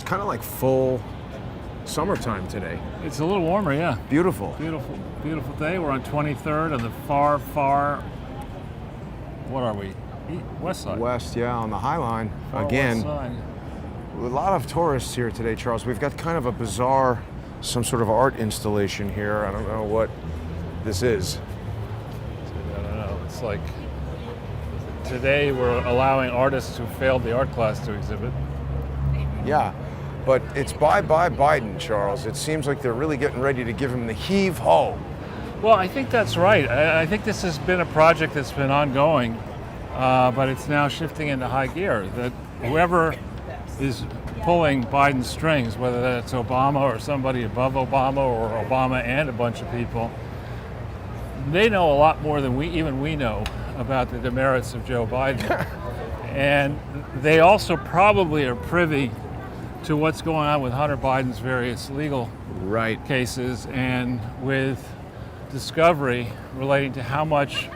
kind of like full summertime today. It's a little warmer, yeah. Beautiful. Beautiful, beautiful day. We're on 23rd on the far, what are we? West side. West, yeah, on the High Line. Far Again, west side. a lot of tourists here today, Charles. We've got kind of a bizarre, some sort of art installation here. I don't know what this is. I don't know. It's like today we're allowing artists who failed the art class to exhibit. Yeah, but it's bye-bye Biden, Charles. It seems like they're really getting ready to give him the heave-ho. Well, I think that's right. I think this has been a project that's been ongoing, but it's now shifting into high gear. That whoever is pulling Biden's strings, whether that's Obama or somebody above Obama or Obama and a bunch of people, they know a lot more than we know about the demerits of Joe Biden. And they also probably are privy to what's going on with Hunter Biden's various legal cases and with discovery relating to how much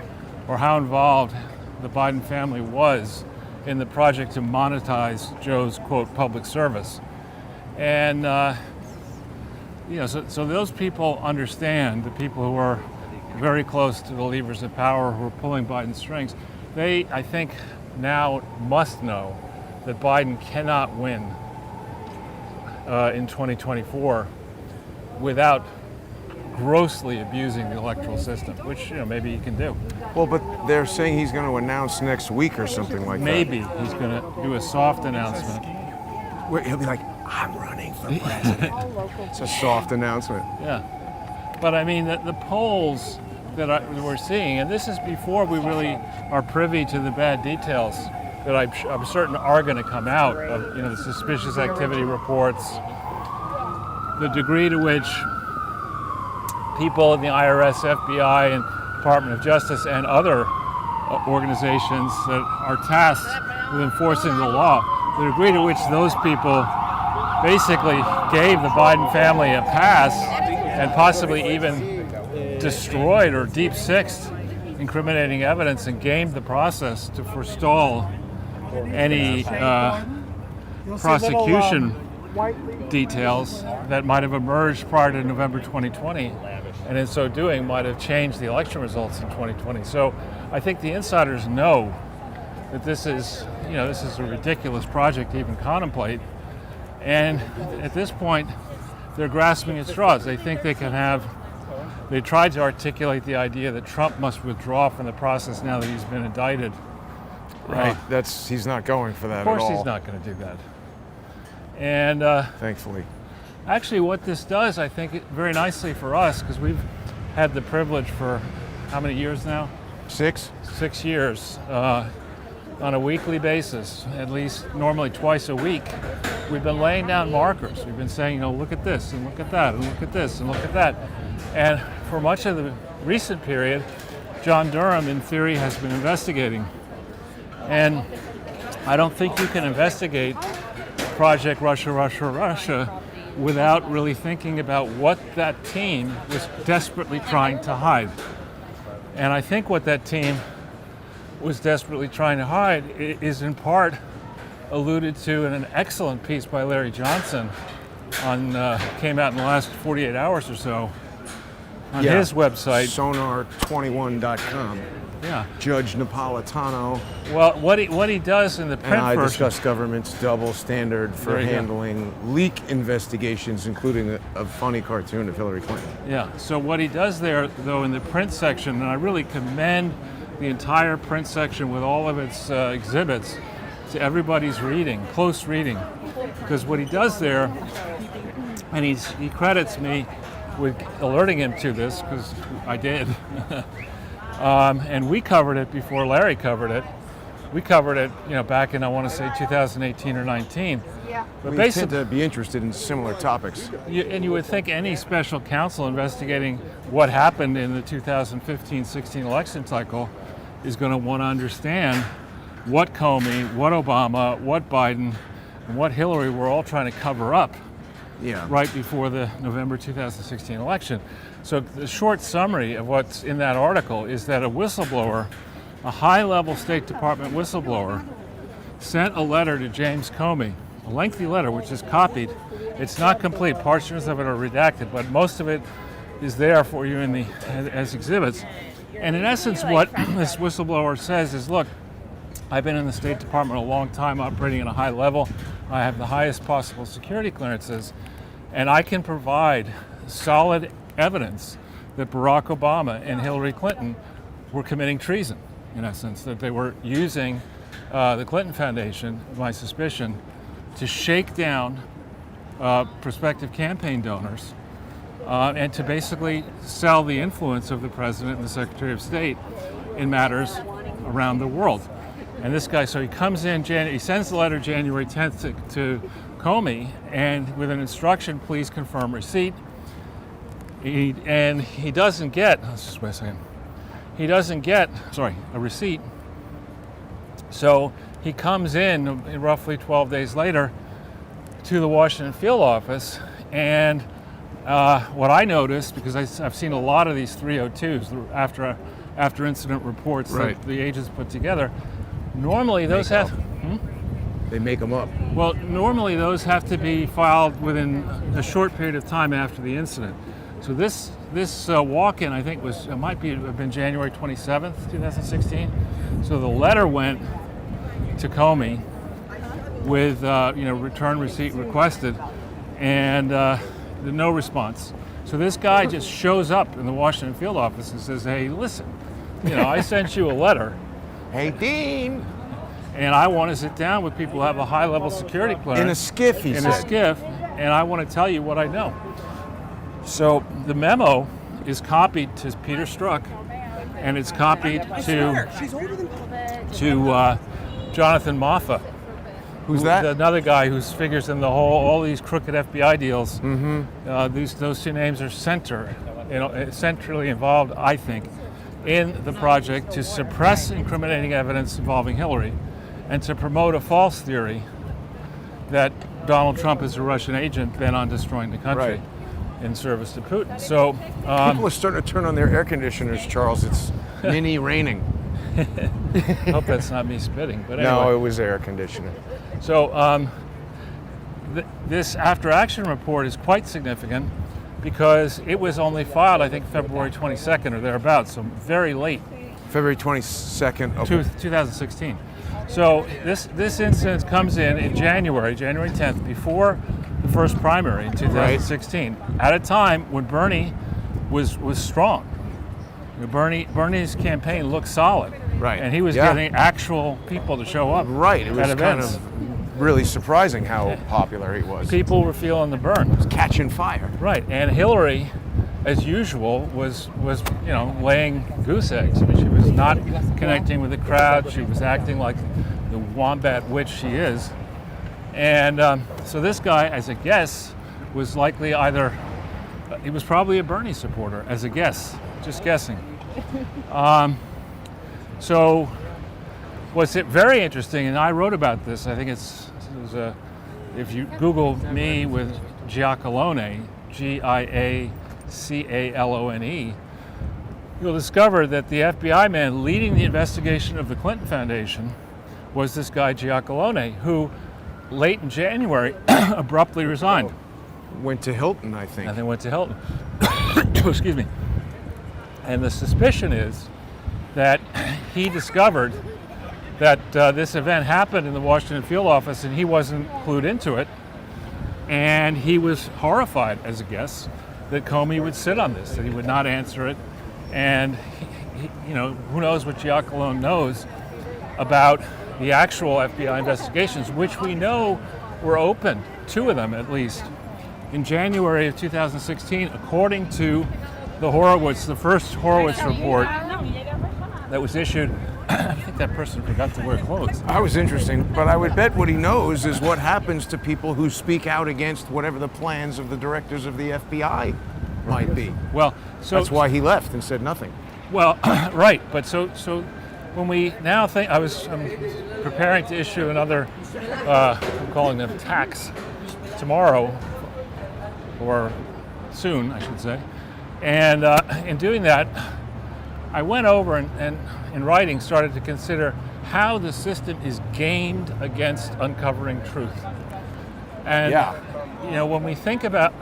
or how involved the Biden family was in the project to monetize Joe's, quote, public service. And, so those people understand, the people who are very close to the levers of power who are pulling Biden's strings, they, I think, now must know that Biden cannot win in 2024 without grossly abusing the electoral system, which maybe he can do. Well, but they're saying he's going to announce next week or something like maybe he's going to do a soft announcement. Where he'll be like, I'm running for president. It's a soft announcement. Yeah. But I mean, the polls that we're seeing, and this is before we really are privy to the bad details that I'm certain are going to come out of the suspicious activity reports, the degree to which people in the IRS, FBI, and Department of Justice and other organizations that are tasked with enforcing the law, the degree to which those people basically gave the Biden family a pass and possibly even destroyed or deep-sixed incriminating evidence and gamed the process to forestall any prosecution details that might have emerged prior to November 2020, and in so doing might have changed the election results in 2020. So I think the insiders know that this is a ridiculous project to even contemplate, and at this point they're grasping at straws. They think they tried to articulate the idea that Trump must withdraw from the process now that he's been indicted. Right. He's not going for that at all. Of course he's not going to do that. And thankfully. Actually, what this does, I think, very nicely for us, because we've had the privilege for how many years now? 6 years, on a weekly basis, at least normally twice a week. We've been laying down markers. We've been saying, look at this, and look at that, and look at this, and look at that. And for much of the recent period, John Durham, in theory, has been investigating. And I don't think you can investigate Project Russia without really thinking about what that team was desperately trying to hide. And I think what that team was desperately trying to hide is in part alluded to in an excellent piece by Larry Johnson came out in the last 48 hours or so on his website. Sonar21.com. Yeah. Judge Napolitano. Well, what he does in the print and I version. discuss government's double standard for handling leak investigations, including a funny cartoon of Hillary Clinton. Yeah. So what he does there, though, in the print section, and I really commend the entire print section with all of its exhibits to everybody's reading, close reading, because what he does there, and he credits me with alerting him to this, because I did. And we covered it before Larry covered it. We covered it, back in, I want to say, 2018 or 19. Yeah. But we tend to be interested in similar topics. You would think any special counsel investigating what happened in the 2015-16 election cycle is going to want to understand what Comey, what Obama, what Biden, and what Hillary were all trying to cover up right before the November 2016 election. So the short summary of what's in that article is that a whistleblower, a high-level State Department whistleblower, sent a letter to James Comey, a lengthy letter which is copied. It's not complete. Portions of it are redacted, but most of it is there for you in the as exhibits. And in essence, what this whistleblower says is, look, I've been in the State Department a long time, operating at a high level. I have the highest possible security clearances, and I can provide solid evidence that Barack Obama and Hillary Clinton were committing treason, in essence, that they were using the Clinton Foundation, my suspicion, to shake down prospective campaign donors and to basically sell the influence of the President and the Secretary of State in matters around the world. And this guy, so he comes in, he sends the letter January 10th to Comey, and with an instruction, please confirm receipt. And he doesn't get, let's just wait a second, he doesn't get, a receipt. So he comes in roughly 12 days later to the Washington field office, and what I noticed, because I've seen a lot of these 302s after incident reports Right. that the agents put together, normally those They make them up. well, normally those have to be filed within a short period of time after the incident. So this walk-in, I think, have been January 27th, 2016. So the letter went to Comey with return receipt requested, and no response. So this guy just shows up in the Washington field office and says, "Hey, listen, I sent you a letter, Hey, Dean! and I want to sit down with people who have a high-level security clearance In a skiff, he in said. a skiff, and I want to tell you what I know." So the memo is copied to Peter Strzok, and it's copied to Jonathan Moffa, Who's that? another guy who figures in all these crooked FBI deals. Those two names are centrally involved, I think, in the project to suppress incriminating evidence involving Hillary, and to promote a false theory that Donald Trump is a Russian agent bent on destroying the country. Right. In service to Putin. So People are starting to turn on their air conditioners, Charles. It's mini raining. I hope that's not me spitting. But anyway. No, it was air conditioner. So this after-action report is quite significant because it was only filed, I think, February 22nd or thereabouts, so very late. February 22nd of 2016. So this incident comes in January 10th, before the first primary in 2016, at a time when Bernie was strong. Bernie's campaign looked solid, Right. and he was getting actual people to show up. Right. It was at kind events. of really surprising how popular he was. People were feeling the burn. Catching fire. Right, and Hillary, as usual, was laying goose eggs. I mean, she was not connecting with the crowd. She was acting like the wombat witch she is. And so this guy, as a guess, was likely he was probably a Bernie supporter, as a guess, just guessing. So what's very interesting, and I wrote about this, I think if you Google me with Giacalone, Giacalone, you'll discover that the FBI man leading the investigation of the Clinton Foundation was this guy Giacalone, who late in January abruptly resigned. Went to Hilton, I think. And then went to Hilton. Excuse me. And the suspicion is that he discovered that this event happened in the Washington field office and he wasn't clued into it. And he was horrified, as a guess, that Comey would sit on this, that he would not answer it. And, who knows what Giacalone knows about the actual FBI investigations, which we know were opened, 2 of them at least, in January of 2016, according to the first Horowitz report that was issued. I think that person forgot to wear clothes. That was interesting, but I would bet what he knows is what happens to people who speak out against whatever the plans of the directors of the FBI might be. Well, so That's why he left and said nothing. Well, right, but so when we now think, I'm preparing to issue another, I'm calling them tax, tomorrow, or soon, I should say. And in doing that, I went over and in writing started to consider how the system is gamed against uncovering truth. And Yeah. you know, when we think about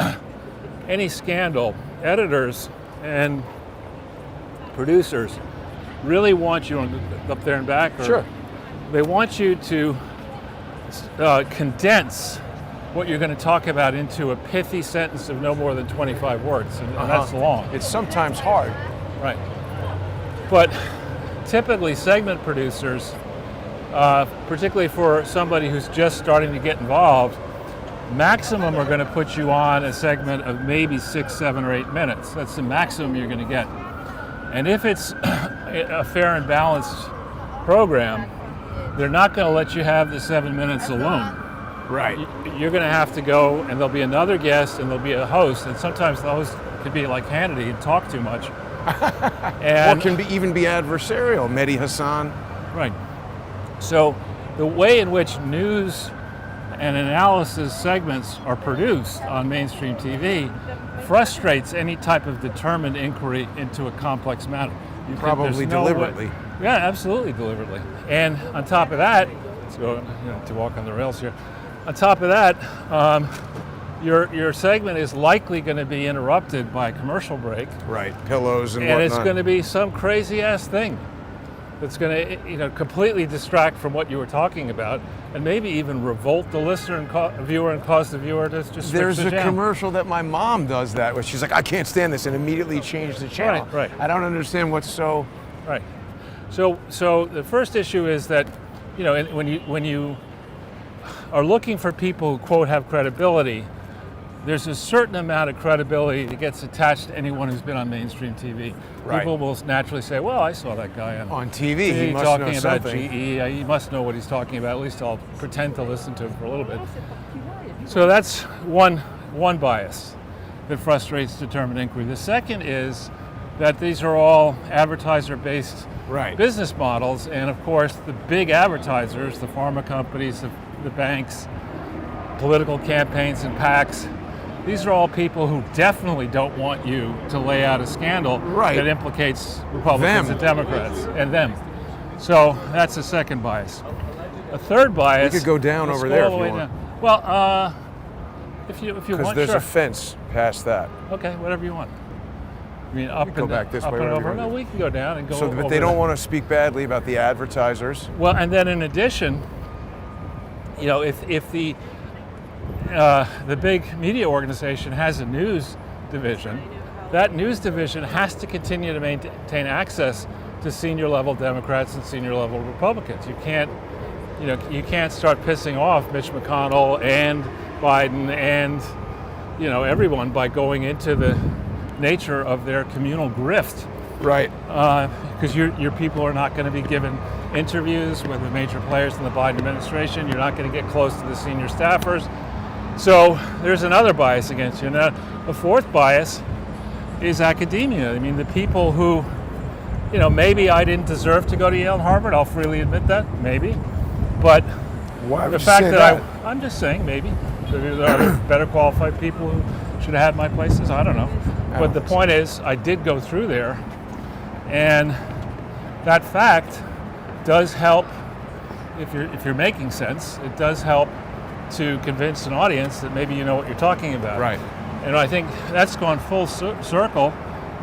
any scandal, editors and producers really want you up there and back. Sure. They want you to condense what you're going to talk about into a pithy sentence of no more than 25 words, and that's long. It's sometimes hard. Right. But typically segment producers, particularly for somebody who's just starting to get involved, maximum are going to put you on a segment of maybe 6, 7, or 8 minutes. That's the maximum you're going to get. And if it's a fair and balanced program, they're not going to let you have the 7 minutes alone. Right. You're going to have to go, and there'll be another guest, and there'll be a host, and sometimes the host could be like Hannity and talk too much. Or can even be adversarial, Mehdi Hassan. Right. So the way in which news and analysis segments are produced on mainstream TV frustrates any type of determined inquiry into a complex matter. You think Probably there's no deliberately. way- Yeah, absolutely deliberately. And on top of that, so to walk on the rails here, on top of that, your segment is likely going to be interrupted by a commercial break. Right. Pillows and And whatnot. it's going to be some crazy ass thing that's going to completely distract from what you were talking about, and maybe even revolt the listener and viewer and cause the viewer to just There's switch a the jam. commercial that my mom does that, where she's like, I can't stand this, and immediately change the channel. Right. I don't understand what's so... Right. So the first issue is that, when you are looking for people who quote have credibility, there's a certain amount of credibility that gets attached to anyone who's been on mainstream TV. Right. People will naturally say, well, I saw that guy On TV, he must talking know about something. GE. He must know what he's talking about. At least I'll pretend to listen to him for a little bit. So that's one bias that frustrates determined inquiry. The second is that these are all advertiser-based Right. business models, and of course the big advertisers, the pharma companies, the banks, political campaigns and PACs, these are all people who definitely don't want you to lay out a scandal Right. that implicates Republicans Them. and Democrats and them. So that's the second bias. A third bias. We could go down let's over go there all the if you way want. down. Well, if you Because want, there's sure. a fence past that. Okay, whatever you want. I mean, up go and back this up way, and whatever you over. want. No, we can go down and go. So, but over they don't there. want to speak badly about the advertisers. Well, and then in addition, if the big media organization has a news division, that news division has to continue to maintain access to senior level Democrats and senior level Republicans. You can't start pissing off Mitch McConnell and Biden and everyone by going into the nature of their communal grift. Right. Because your people are not going to be given interviews with the major players in the Biden administration. You're not going to get close to the senior staffers. So there's another bias against you. Now, the fourth bias is academia. I mean, the people who, maybe I didn't deserve to go to Yale and Harvard. I'll freely admit that, maybe. But Why would the you fact say that I'm just saying, maybe. There are better qualified people who should have had my places. I don't know. But the point is, I did go through there, and that fact does help. If you're making sense, it does help to convince an audience that maybe you know what you're talking about. Right. And I think that's gone full circle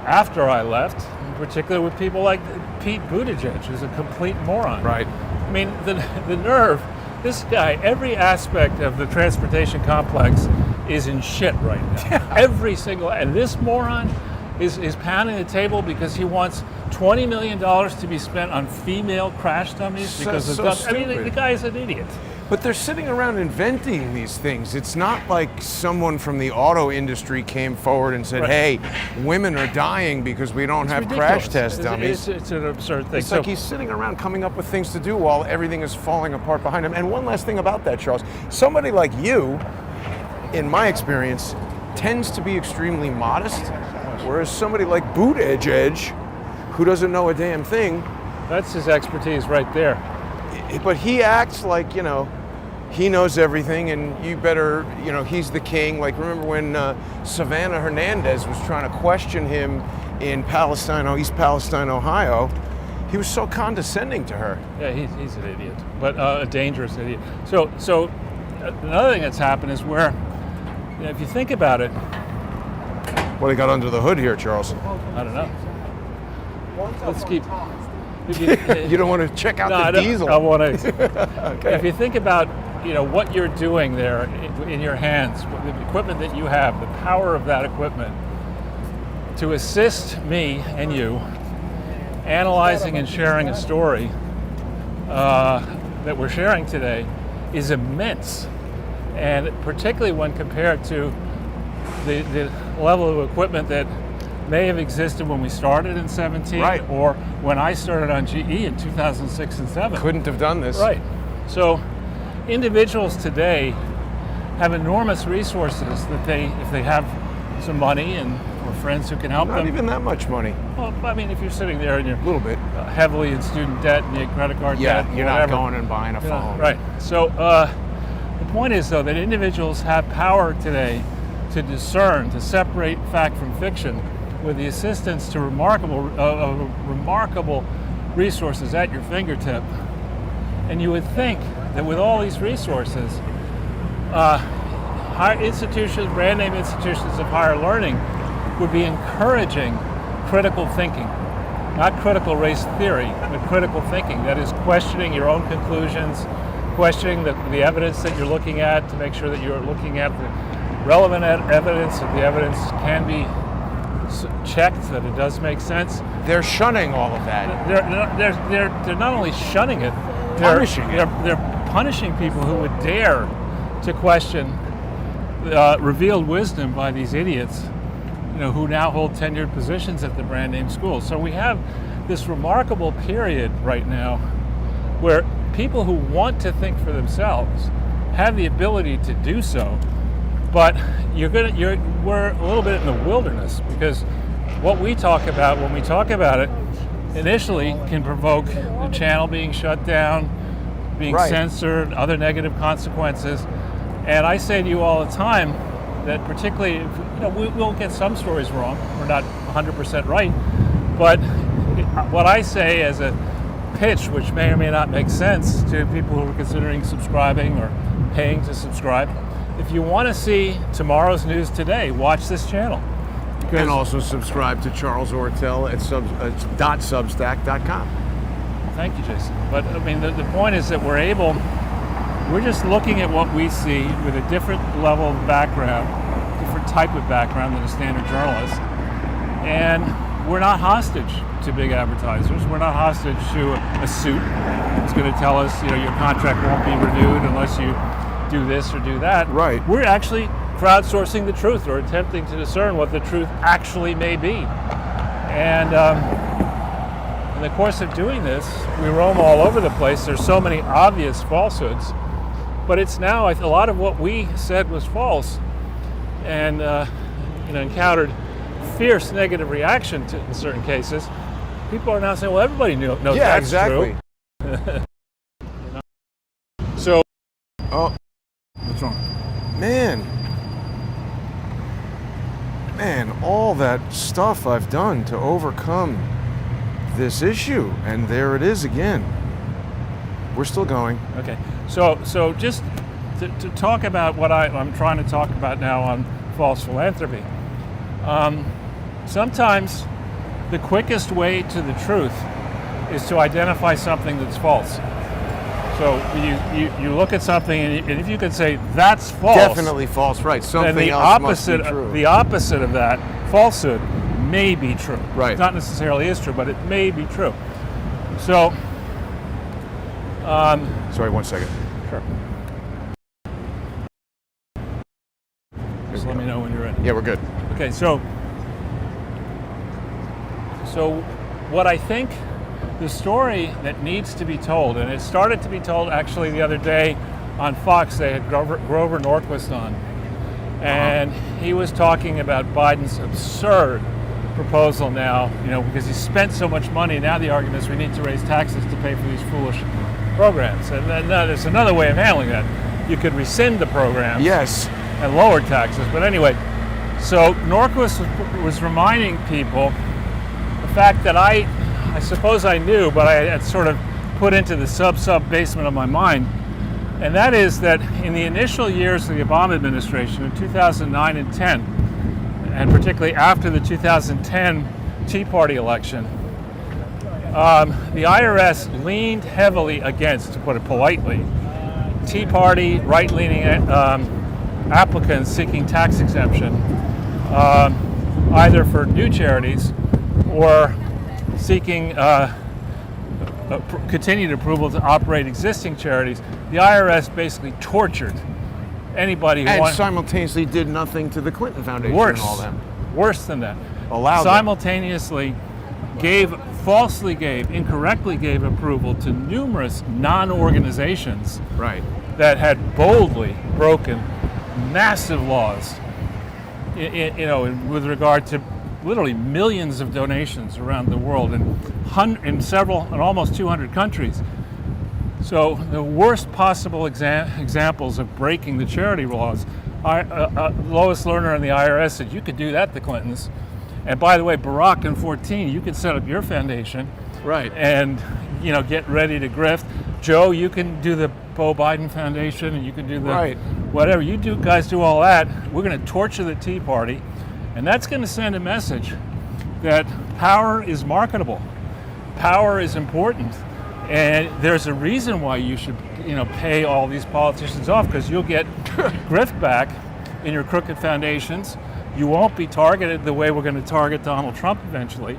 after I left, particularly with people like Pete Buttigieg, who's a complete moron. Right. I mean, the nerve. This guy, every aspect of the transportation complex is in shit right now. Every single, and this moron is pounding the table because he wants $20 million to be spent on female crash dummies because of so I mean, stupid. the guy is an idiot. But they're sitting around inventing these things. It's not like someone from the auto industry came forward and said, Right. hey, women are dying because we don't have Ridiculous. crash test dummies. It's an absurd thing. It's like he's sitting around coming up with things to do while everything is falling apart behind him. And one last thing about that, Charles. Somebody like you, in my experience, tends to be extremely modest, whereas somebody like Buttigieg, who doesn't know a damn thing, that's his expertise right there. but he acts like, he knows everything and you better, he's the king. Like, remember when Savannah Hernandez was trying to question him in East Palestine, Ohio? He was so condescending to her. Yeah, he's an idiot, but a dangerous idiot. So another thing that's happened is where, if you think about it, What do they got under the hood here, Charles? I don't know. Let's keep. You don't want to check out the diesel. I want to. Okay. If you think about, what you're doing there in your hands, the equipment that you have, the power of that equipment to assist me and you analyzing and sharing a story that we're sharing today is immense, and particularly when compared to the level of equipment that may have existed when we started in 17, right, or when I started on GE in 2006 and 7. Couldn't have done this. Right. So individuals today have enormous resources that if they have some money or friends who can help them. Not even that much money. Well, I mean, if you're sitting there and you're a little bit heavy in student debt and you have credit card debt, you're whatever, not going and buying a phone. Right. So the point is, though, that individuals have power today to discern, to separate fact from fiction, with the assistance to remarkable resources at your fingertip. And you would think that with all these resources, higher institutions, brand name institutions of higher learning, would be encouraging critical thinking, not critical race theory, but critical thinking. That is, questioning your own conclusions, questioning the evidence that you're looking at to make sure that you're looking at the relevant evidence, that the evidence can be checked, that it does make sense. They're shunning all of that. They're not only shunning it, punishing it. They're punishing people who would dare to question revealed wisdom by these idiots, who now hold tenured positions at the brand name schools. So we have this remarkable period right now where people who want to think for themselves have the ability to do so, but we're a little bit in the wilderness, because what we talk about when we talk about it initially can provoke the channel being shut down, being censored, other negative consequences. And I say to you all the time that particularly, we'll get some stories wrong. We're not 100% right. But what I say as a pitch, which may or may not make sense to people who are considering subscribing or paying to subscribe, if you want to see tomorrow's news today, watch this channel. And also subscribe to Charles Ortel at .substack.com. Thank you, Jason. But I mean, the point is that we're just looking at what we see with a different level of background, different type of background than a standard journalist. And we're not hostage to big advertisers. We're not hostage to a suit that's going to tell us, your contract won't be renewed unless you do this or do that. Right. We're actually crowdsourcing the truth, or attempting to discern what the truth actually may be. And in the course of doing this, we roam all over the place. There's so many obvious falsehoods, but it's now a lot of what we said was false, and encountered fierce negative reaction in certain cases. People are now saying, "Well, everybody knows that's exactly. true." So, what's wrong? Man, all that stuff I've done to overcome this issue, and there it is again. We're still going. Okay, so just to talk about what I'm trying to talk about now on false philanthropy. Sometimes the quickest way to the truth is to identify something that's false. So you look at something, and if you could say that's false, definitely false, right? Something else must be true. The opposite of that, falsehood, may be true. Right. It's not necessarily is true, but it may be true. So, sorry, 1 second. Sure. Just let me know when you're ready. Yeah, we're good. Okay, so what I think the story that needs to be told, and it started to be told actually the other day on Fox. They had Grover Norquist on, and he was talking about Biden's absurd proposal now, because he spent so much money. Now the argument is we need to raise taxes to pay for these foolish programs. And then there's another way of handling that. You could rescind the program. Yes. And lower taxes. But anyway, so Norquist was reminding people the fact that I suppose I knew, but I had sort of put into the sub basement of my mind And that is that in the initial years of the Obama administration, in 2009 and 10, and particularly after the 2010 Tea Party election, the IRS leaned heavily against, to put it politely, Tea Party, right-leaning applicants seeking tax exemption, either for new charities or seeking continued approval to operate existing charities. The IRS basically tortured anybody who And simultaneously did nothing to the Clinton Foundation and all them. Worse than that. Allowed them. Simultaneously incorrectly gave approval to numerous non-organizations Right. that had boldly broken massive laws, with regard to literally millions of donations around the world in almost 200 countries. So the worst possible examples of breaking the charity laws. Lois Lerner and the IRS said you could do that, the Clintons. And by the way, Barack in 2014, you could set up your foundation, Right. and get ready to grift. Joe, you can do the Beau Biden Foundation, and you can do the Right. whatever you do. Guys, do all that. We're going to torture the Tea Party, and that's going to send a message that power is marketable, power is important, and there's a reason why you should, pay all these politicians off, because you'll get grift back in your crooked foundations. You won't be targeted the way we're going to target Donald Trump eventually.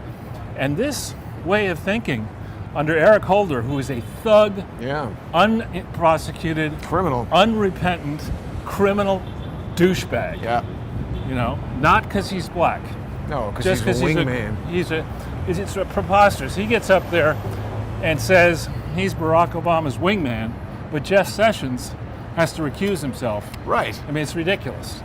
And this way of thinking, under Eric Holder, who is a thug, Yeah. unprosecuted, Criminal. unrepentant, criminal douchebag. Yeah. Not because he's black. No, because Just he's a because wingman. it's preposterous. He gets up there and says he's Barack Obama's wingman, but Jeff Sessions has to recuse himself. Right. I mean, it's ridiculous.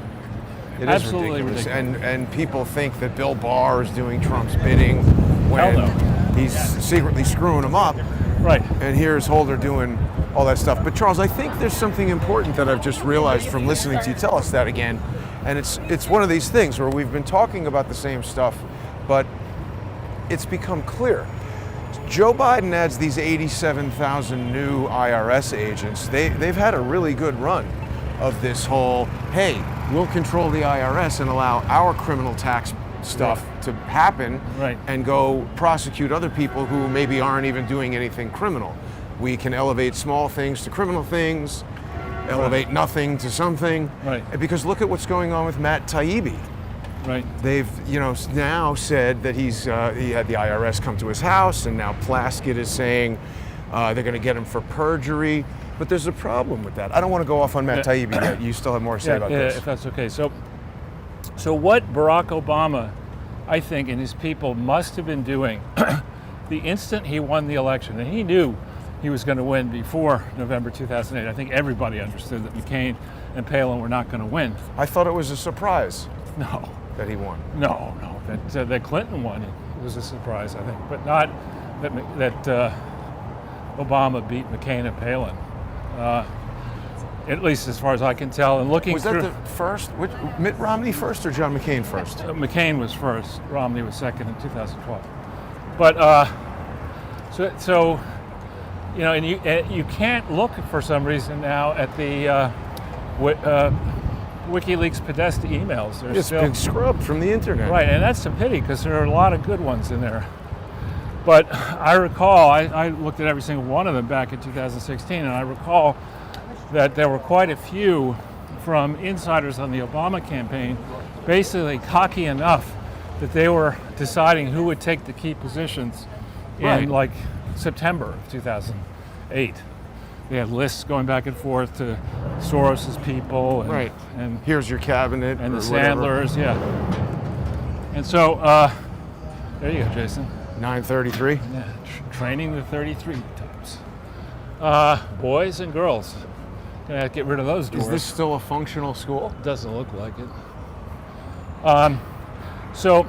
It is Absolutely ridiculous. ridiculous. And people think that Bill Barr is doing Trump's bidding when Hell no. he's secretly screwing him up. Right. And here's Holder doing all that stuff. But Charles, I think there's something important that I've just realized from listening to you tell us that again. And it's one of these things where we've been talking about the same stuff, but it's become clear. Joe Biden adds these 87,000 new IRS agents. They've had a really good run of this whole, hey, we'll control the IRS and allow our criminal tax stuff to happen, Right. and go prosecute other people who maybe aren't even doing anything criminal. We can elevate small things to criminal things, elevate nothing to something. Right. Because look at what's going on with Matt Taibbi. Right. They've, now said that he had the IRS come to his house, and now Plaskett is saying they're going to get him for perjury. But there's a problem with that. I don't want to go off on Matt Taibbi yet. You still have more to say about this. If that's okay. So what Barack Obama, I think, and his people must have been doing the instant he won the election, and he knew he was going to win before November 2008. I think everybody understood that McCain and Palin were not going to win. I thought it was a surprise No. that he won. No. That Clinton won was a surprise, I think, but not that Obama beat McCain and Palin. At least as far as I can tell. And looking Was through, that the first? Mitt Romney first or John McCain first? McCain was first. Romney was second in 2012. But so and you can't look for some reason now at the WikiLeaks Podesta emails. They're It's been scrubbed from the internet. Right, and that's a pity because there are a lot of good ones in there. But I recall, I looked at every single one of them back in 2016, and I recall that there were quite a few from insiders on the Obama campaign, basically cocky enough that they were deciding who would take the key positions in like September of 2008. They had lists going back and forth to Soros's people, and, and here's your cabinet, and or the whatever. Sandlers, yeah. And so there you go, Jason. 933. Yeah, training the 33 types. Boys and girls. Gonna have to get rid of those doors. Is this still a functional school? Doesn't look like it. So,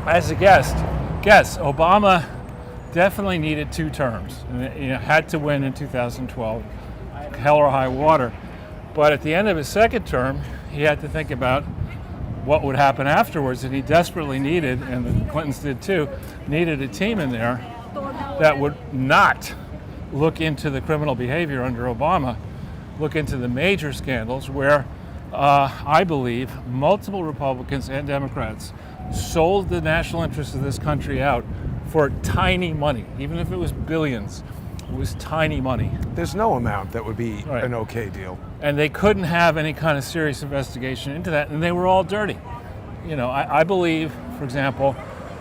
as a guess, Obama definitely needed 2 terms. And, had to win in 2012, hell or high water. But at the end of his second term, he had to think about what would happen afterwards, and he desperately needed, and the Clintons did too, needed a team in there that would not look into the criminal behavior under Obama, look into the major scandals where I believe multiple Republicans and Democrats sold the national interest of this country out for tiny money. Even if it was billions, it was tiny money. There's no amount that would be Right. an okay deal. And they couldn't have any kind of serious investigation into that, and they were all dirty. I believe, for example,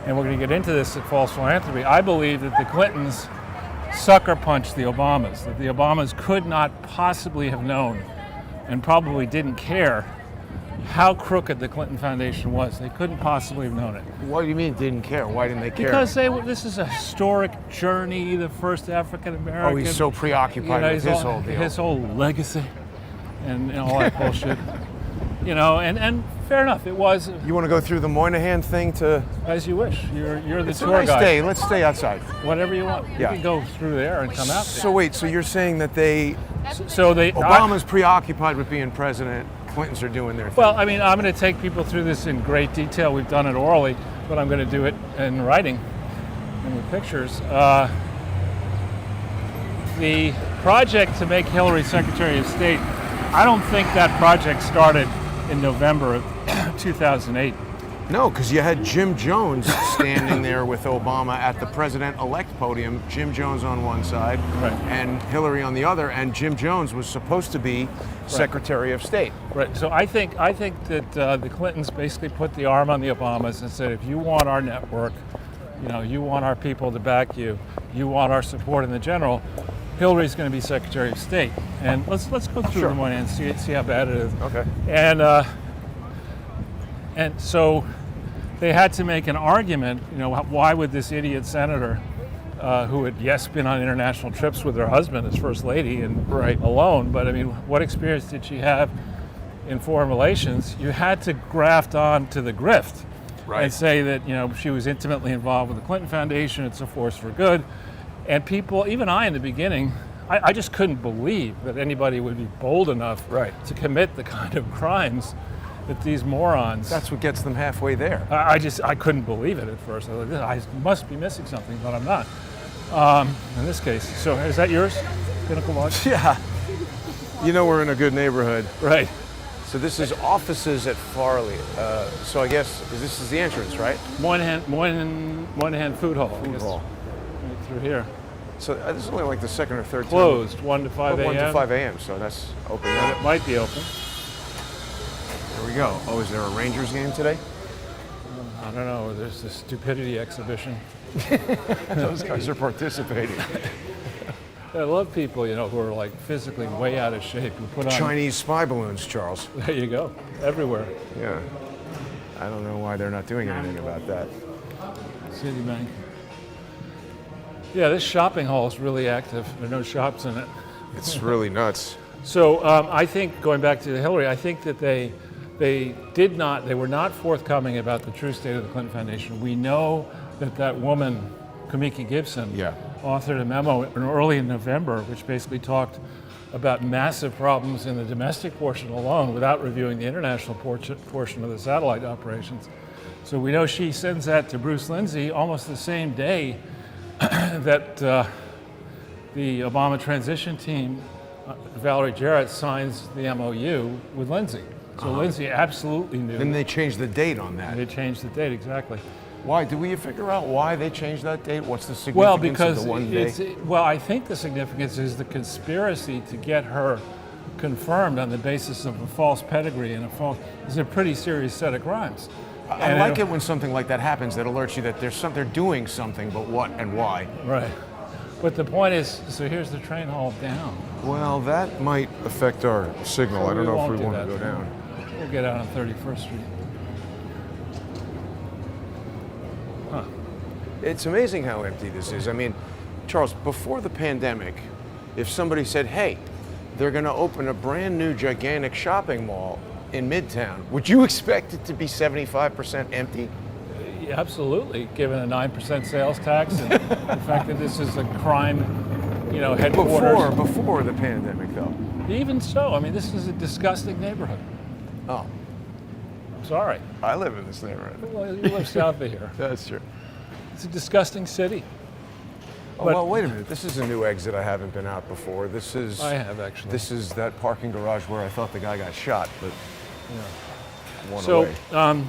and we're going to get into this at False Philanthropy, I believe that the Clintons sucker punched the Obamas, that the Obamas could not possibly have known and probably didn't care how crooked the Clinton Foundation was. They couldn't possibly have known it. What do you mean didn't care? Why didn't they care? Because this is a historic journey, the first African American. Oh, he's so preoccupied with his whole deal. His whole legacy and all that bullshit. And fair enough, it was. You want to go through the Moynihan thing to... As you wish. You're the It's a tour nice guide. day. Let's stay outside. Whatever you want. Yeah. You can go through there and come out. So wait, so you're saying that Obama's Obama's preoccupied with being president, Clintons are doing their thing. Well, I mean, I'm going to take people through this in great detail. We've done it orally, but I'm going to do it in writing and with pictures. The project to make Hillary Secretary of State, I don't think that project started in November of 2008. No, because you had Jim Jones standing there with Obama at the president-elect podium, Jim Jones on one side Right. and Hillary on the other, and Jim Jones was supposed to be Secretary of State. Right. So I think that the Clintons basically put the arm on the Obamas and said, if you want our network, you want our people to back you, you want our support in the general, Hillary's going to be Secretary of State. And let's go through Sure. them one and see how bad it is. Okay. And so they had to make an argument. Why would this idiot senator, who had been on international trips with her husband as first lady and Right. alone, but I mean, what experience did she have in foreign relations? You had to graft on to the grift. Right. And say that she was intimately involved with the Clinton Foundation. It's a force for good, and people, even I in the beginning, I just couldn't believe that anybody would be bold enough Right. to commit the kind of crimes that these morons. That's what gets them halfway there. I couldn't believe it at first. I was like, I must be missing something, but I'm not. In this case, so is that yours, Pinnacle Lodge? Yeah. We're in a good neighborhood. Right. So this is offices at Farley. So I guess this is the entrance, right? Moynihan Food Hall. I guess. Hall. Right through here. So this is only like the second or third time. Closed 1 to 5 a.m. 1 to 5 a.m. So that's open And now. it might be open. There we go. Oh, is there a Rangers game today? I don't know. There's this stupidity exhibition. Those guys are participating. I love people, who are like physically way out of shape. Who put on Chinese spy balloons, Charles. There you go. Everywhere. Yeah. I don't know why they're not doing anything about that. Citibank. Yeah, this shopping hall is really active. There are no shops in it. It's really nuts. So I think, going back to Hillary, I think that they were not forthcoming about the true state of the Clinton Foundation. We know that woman, Kamiki Gibson, Yeah. authored a memo early in November, which basically talked about massive problems in the domestic portion alone without reviewing the international portion of the satellite operations. So we know she sends that to Bruce Lindsay almost the same day that the Obama transition team, Valerie Jarrett, signs the MOU with Lindsay. So Lindsay absolutely knew. Then they changed the date on that. They changed the date, exactly. Why? Did we figure out why they changed that date? What's the significance Well, of because the one day? I think the significance is the conspiracy to get her confirmed on the basis of a false pedigree and is a pretty serious set of crimes. I like it when something like that happens that alerts you that they're doing something, but what and why. Right. But the point is, so here's the train hall down. Well, that might affect our signal. I don't know if won't we do want to that. go down. We'll get out on 31st Street. Huh. It's amazing how empty this is. I mean, Charles, before the pandemic, if somebody said, hey, they're going to open a brand new gigantic shopping mall in Midtown, would you expect it to be 75% empty? Yeah, absolutely, given a 9% sales tax and the fact that this is a crime, headquarters. Before the pandemic, though. Even so, I mean, this is a disgusting neighborhood. Oh, I'm sorry. I live in this neighborhood. Well, you live south of here. That's true. It's a disgusting city. Oh, well, wait a minute. This is a new exit I haven't been out before. This is. I have, actually. This is that parking garage where I thought the guy got shot, but one So, away.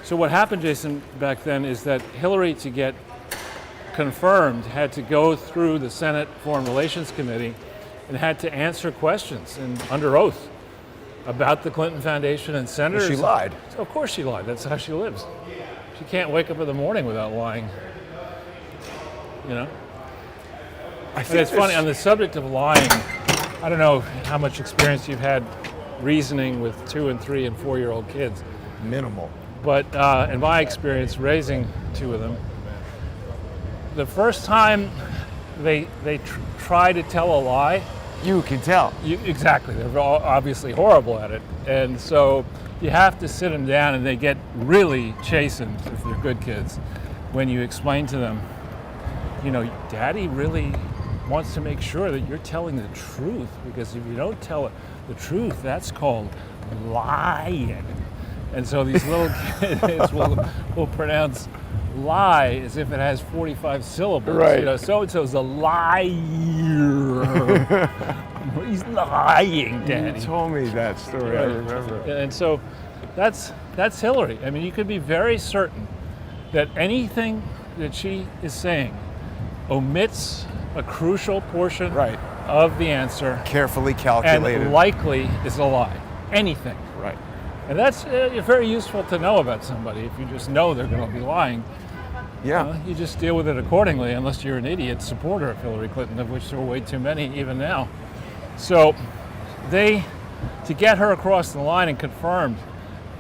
so what happened, Jason, back then is that Hillary, to get confirmed, had to go through the Senate Foreign Relations Committee and had to answer questions and under oath about the Clinton Foundation and senators. She lied. Of course she lied. That's how she lives. She can't wake up in the morning without lying. You know? I And think it's funny, on the subject of lying, I don't know how much experience you've had reasoning with 2 and 3 and 4-year-old kids, minimal. but in my experience raising 2 of them, the first time they try to tell a lie, You can tell. exactly, they're all obviously horrible at it, and so you have to sit them down, and they get really chastened if they're good kids when you explain to them, you know, Daddy really wants to make sure that you're telling the truth, because if you don't tell the truth, that's called lying. And so these little kids will pronounce lie as if it has 45 syllables. Right. You know, so-and-so's a liar. He's lying, Daddy. You told me that story. I remember. And so that's Hillary. I mean, you could be very certain that anything that she is saying omits a crucial portion Right. of the answer Carefully calculated. and likely is a lie. Anything. Right. And that's very useful to know about somebody. If you just know they're going to be lying, Yeah. you just deal with it accordingly, unless you're an idiot supporter of Hillary Clinton, of which there are way too many even now. So to get her across the line and confirmed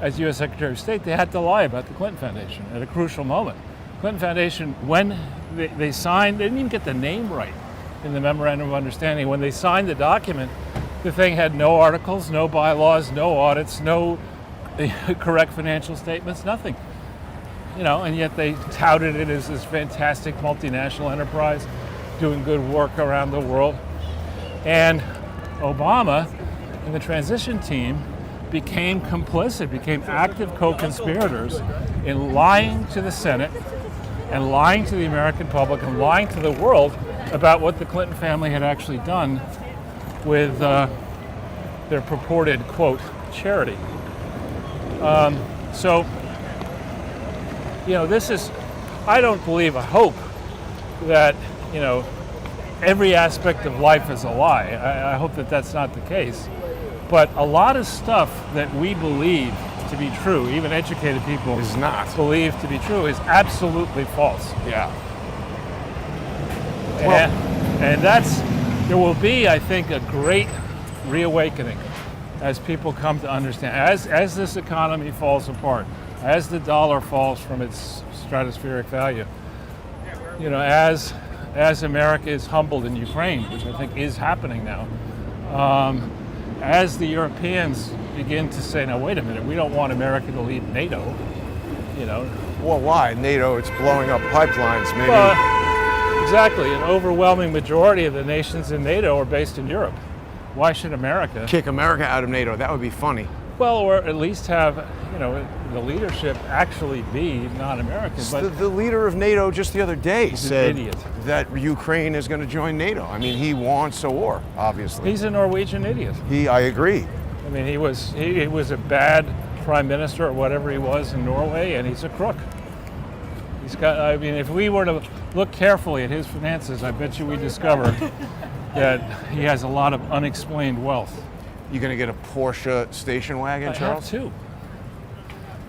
as U.S. Secretary of State, they had to lie about the Clinton Foundation at a crucial moment. Clinton Foundation, when they signed, they didn't even get the name right in the Memorandum of Understanding. When they signed the document, the thing had no articles, no bylaws, no audits, no correct financial statements, nothing. You know, and yet they touted it as this fantastic multinational enterprise doing good work around the world. And Obama and the transition team became complicit, became active co-conspirators in lying to the Senate and lying to the American public and lying to the world about what the Clinton family had actually done with their purported, quote, charity. So, you know, this is, I don't believe, I hope that, you know, every aspect of life is a lie. I hope that that's not the case. But a lot of stuff that we believe to be true, even educated people Is not. believe to be true, is absolutely false. Yeah. And that's, there will be, I think, a great reawakening as people come to understand, as this economy falls apart, as the dollar falls from its stratospheric value, you know, as America is humbled in Ukraine, which I think is happening now, as the Europeans begin to say, now wait a minute, we don't want America to leave NATO, you know. Well, why? NATO, it's blowing up pipelines, maybe. Exactly, an overwhelming majority of the nations in NATO are based in Europe. Why should America Kick America out of NATO. That would be funny. Well, or at least have, you know, the leadership actually be non-American. But The leader of NATO just the other day an said idiot. that Ukraine is going to join NATO. I mean, he wants a war, obviously. he's a Norwegian idiot. I agree. I mean, he was a bad prime minister or whatever he was in Norway, and he's a crook. He's got. I mean, if we were to look carefully at his finances, I bet you we discover that he has a lot of unexplained wealth. You going to get a Porsche station wagon, I Charles? have two.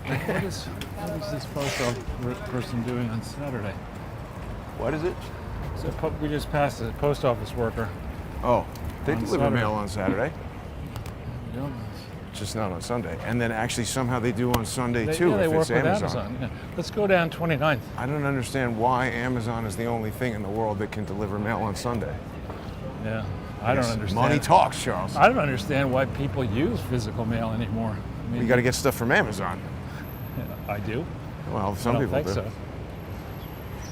What is this post office person doing on Saturday? What is it? So we just passed a post office worker. Oh, they On deliver Saturday. mail on Saturday, You know, just not on Sunday. And then actually somehow they do on Sunday they, too yeah, they if work it's with Amazon. Yeah. Let's go down 29th. I don't understand why Amazon is the only thing in the world that can deliver mail on Sunday. Yeah, I don't understand. Money talks, Charles. I don't understand why people use physical mail anymore. I mean, You got to get stuff from Amazon. I do. Well, I some don't people think do. so.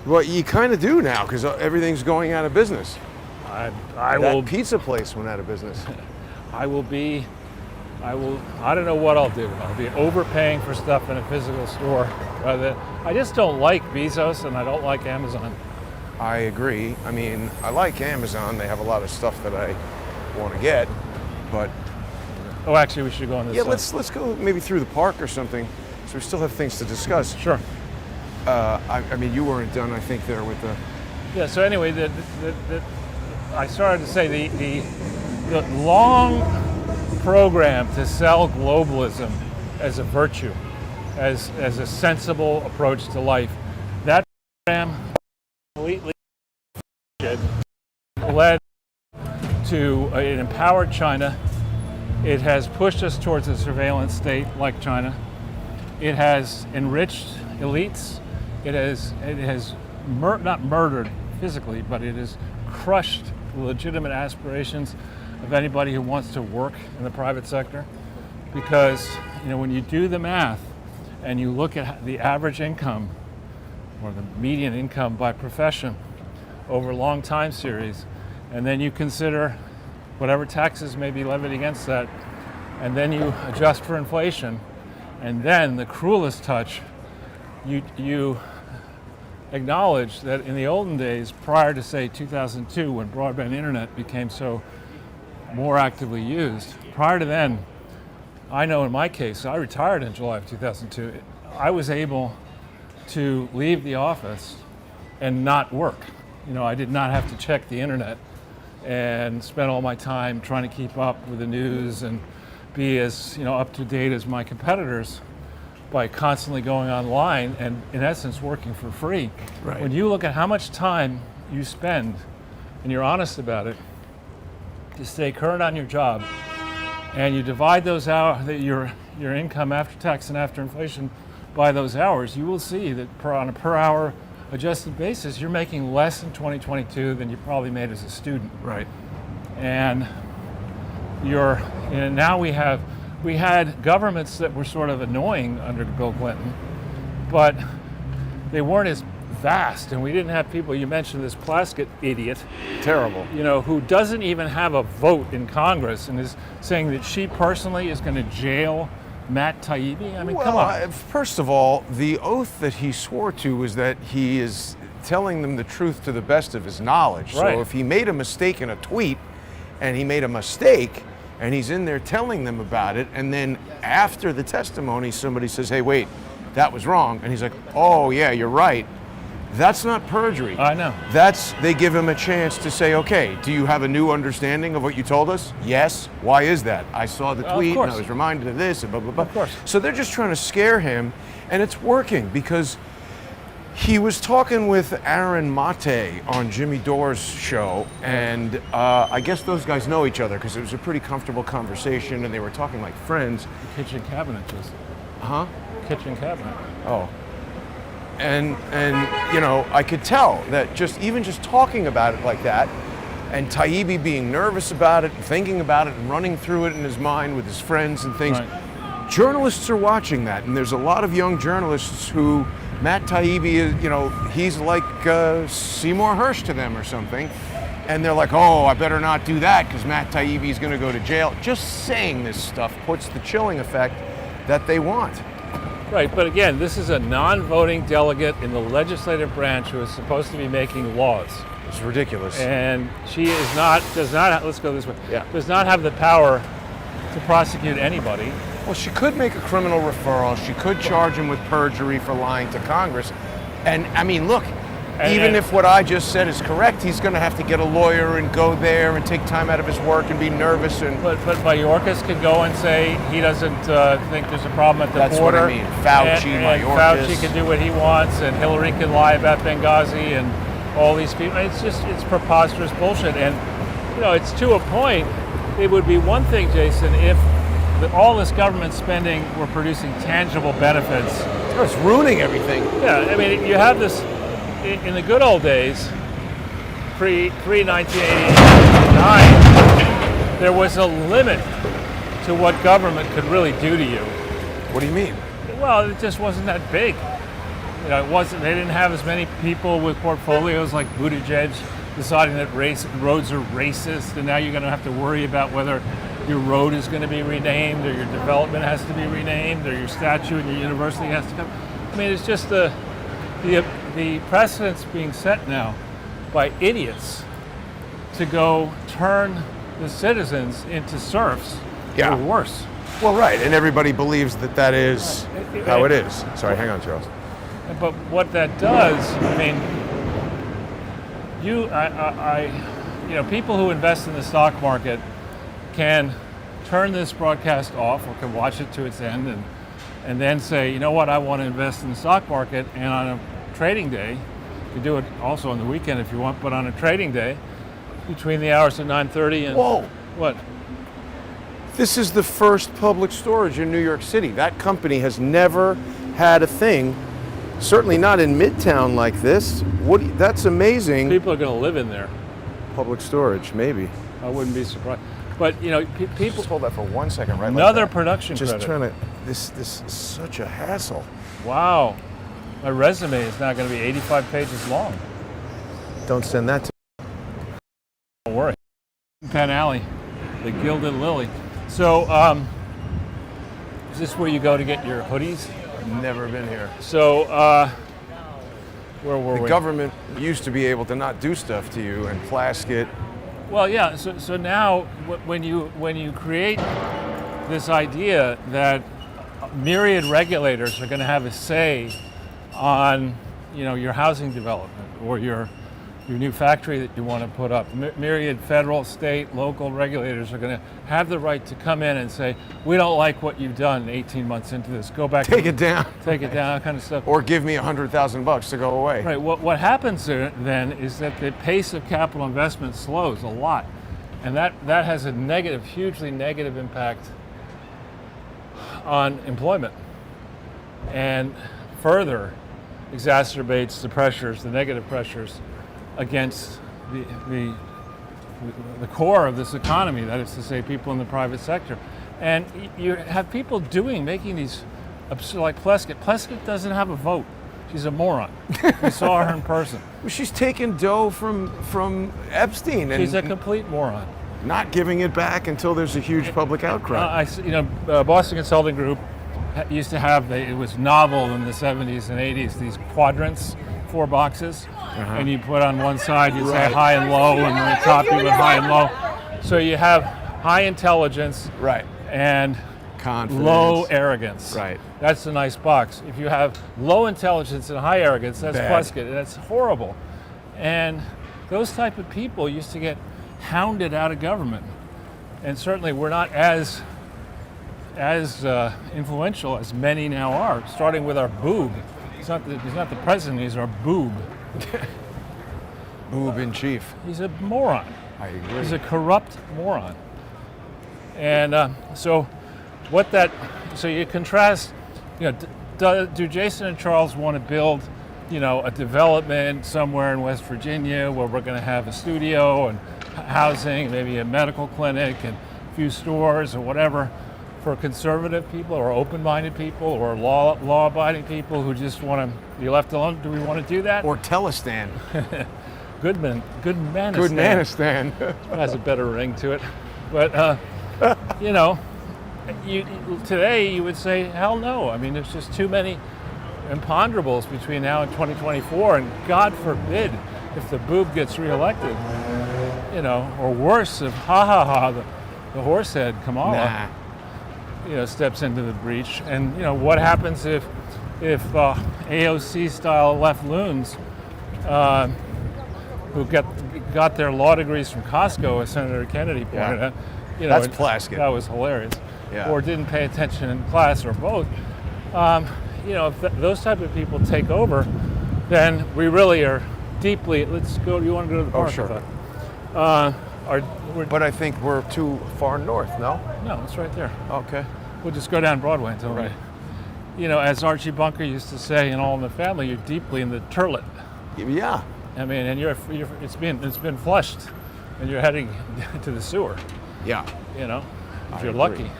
Well, you kind of do now because everything's going out of business. I That will. pizza place went out of business. I don't know what I'll do. I'll be overpaying for stuff in a physical store. I just don't like Bezos and I don't like Amazon. I agree. I mean, I like Amazon. They have a lot of stuff that I want to get, but Oh, actually, we should go on this yeah, side. let's go maybe through the park or something, so we still have things to discuss. Sure. I mean, you weren't done, I think, there with the. Yeah, so anyway, I started to say the long program to sell globalism as a virtue, as a sensible approach to life, that program completely led to an empowered China. It has pushed us towards a surveillance state like China. It has enriched elites. It has not murdered physically, but it has crushed the legitimate aspirations of anybody who wants to work in the private sector. Because when you do the math and you look at the average income or the median income by profession over a long time series, and then you consider whatever taxes may be levied against that, and then you adjust for inflation, and then the cruelest touch, you acknowledge that in the olden days, prior to say 2002, when broadband internet became so more actively used, prior to then, I know in my case, I retired in July of 2002, I was able to leave the office and not work. I did not have to check the internet and spend all my time trying to keep up with the news and be as up to date as my competitors by constantly going online and in essence working for free. Right. When you look at how much time you spend and you're honest about it to stay current on your job, and you divide those hours, your income after tax and after inflation by those hours, you will see that on a per hour adjusted basis, you're making less in 2022 than you probably made as a student. Right. And now we had governments that were sort of annoying under Bill Clinton, but they weren't as vast, and we didn't have people. You mentioned this Plaskett idiot, Terrible. who doesn't even have a vote in Congress and is saying that she personally is going to jail Matt Taibbi. I mean, come on. First of all, the oath that he swore to was that he is telling them the truth to the best of his knowledge. Right. So if he made a mistake in a tweet, and he made a mistake, and he's in there telling them about it, and then after the testimony, somebody says, "Hey, wait, that was wrong," and he's like, "Oh yeah, you're right." That's not perjury. I know. They give him a chance to say, "Okay, do you have a new understanding of what you told us?" "Yes." "Why is that?" "I saw the tweet and I was reminded of this," and blah, blah, blah. Of course. So they're just trying to scare him, and it's working because he was talking with Aaron Mate on Jimmy Dore's show, and I guess those guys know each other because it was a pretty comfortable conversation, and they were talking like friends. Kitchen cabinet, just. Kitchen cabinet. Oh. And I could tell that just talking about it like that, and Taibbi being nervous about it, and thinking about it, and running through it in his mind with his friends and things. Right. Journalists are watching that, and there's a lot of young journalists who Matt Taibbi is, he's like Seymour Hersh to them or something, and they're like, "Oh, I better not do that because Matt Taibbi is going to go to jail." Just saying this stuff puts the chilling effect that they want. Right, but again, this is a non-voting delegate in the legislative branch who is supposed to be making laws. It's ridiculous. And she does not, let's go this way, Yeah. does not have the power to prosecute anybody. Well, she could make a criminal referral. She could charge him with perjury for lying to Congress. And I mean, look, even if what I just said is correct, he's going to have to get a lawyer and go there and take time out of his work and be nervous. And But Mayorkas could go and say he doesn't think there's a problem at the That's border. what I mean. Fauci, and Mayorkas. Fauci can do what he wants, and Hillary can lie about Benghazi and all these people. It's preposterous bullshit. And it's to a point. It would be one thing, Jason, if all this government spending were producing tangible benefits. it's ruining everything. Yeah, I mean, you have this in the good old days, pre-1989. There was a limit to what government could really do to you. What do you mean? Well, it just wasn't that big. It wasn't. They didn't have as many people with portfolios like Buttigieg deciding that roads are racist, and now you're going to have to worry about whether your road is going to be renamed, or your development has to be renamed, or your statue in your university has to come. I mean, it's just the precedents being set now by idiots to go turn the citizens into serfs Yeah. or worse. Well, right, and everybody believes that is how it is. Sorry, hang on, Charles. But what that does, I mean, people who invest in the stock market can turn this broadcast off or can watch it to its end and then say, you know what, I want to invest in the stock market, and on a trading day, you can do it also on the weekend if you want, but on a trading day, between the hours of 9:30 and... Whoa. What? This is the first public storage in New York City. That company has never had a thing, certainly not in Midtown like this. That's amazing. People are going to live in there. Public storage, maybe. I wouldn't be surprised. But, you know, people... Just hold that for 1 second, right? Another like that. production Just credit. trying to, this is such a hassle. Wow. My resume is now going to be 85 pages long. Don't send that to Don't worry. Penn Alley, the Gilded Lily. So, is this where you go to get your hoodies? Never been here. So, where were The we? government used to be able to not do stuff to you and flask it. Well, yeah. So now, when you create this idea that myriad regulators are going to have a say on, you know, your housing development or your new factory that you want to put up, myriad federal, state, local regulators are going to have the right to come in and say, we don't like what you've done 18 months into this. Go back. Take it down. Take it down, that kind of stuff. Or give me $100,000 to go away. Right. What happens then is that the pace of capital investment slows a lot, and that has a negative, hugely negative impact on employment, and further exacerbates the pressures, the negative pressures against the core of this economy. That is to say, people in the private sector, and you have people making these like Pleskett. Pleskett doesn't have a vote. She's a moron. We saw her in person. Well, she's taking dough from Epstein and She's a complete moron. not giving it back until there's a huge public outcry. Boston Consulting Group used to have, it was novel in the 70s and 80s, these quadrants, 4 boxes, and you put on one side, you'd say high and low, and on the top you would high and low. So you have high intelligence Right. and Confidence. low arrogance. Right. That's a nice box. If you have low intelligence and high arrogance, that's Bad. Pleskett, and that's horrible. And those type of people used to get hounded out of government. And certainly we're not as influential as many now are, starting with our boob. He's not the president, he's our boob. Boob in chief. He's a moron. I agree. He's a corrupt moron. And so you contrast, do Jason and Charles want to build, a development somewhere in West Virginia where we're going to have a studio and housing, maybe a medical clinic and a few stores or whatever for conservative people or open-minded people or law-abiding people who just want to be left alone? Do we want to do that? Or Telestan. Goodmanistan. Goodmanistan. Has a better ring to it. But, today you would say, hell no. I mean, there's just too many imponderables between now and 2024, and God forbid if the boob gets reelected, or worse, if the horsehead Kamala, steps into the breach. And, what happens if AOC-style left loons who got their law degrees from Costco, as Senator Kennedy pointed out. That's Pleskett. That was hilarious. Yeah. Or didn't pay attention in class, or both. If those type of people take over, then we really are deeply. Let's go. You want to go to the park? Oh, sure. But I think we're too far north. No. No, it's right there. Okay. We'll just go down Broadway until Right. As Archie Bunker used to say in All in the Family, you're deeply in the turlet. Yeah. I mean, and it's been flushed, and you're heading to the sewer. Yeah. If you're lucky.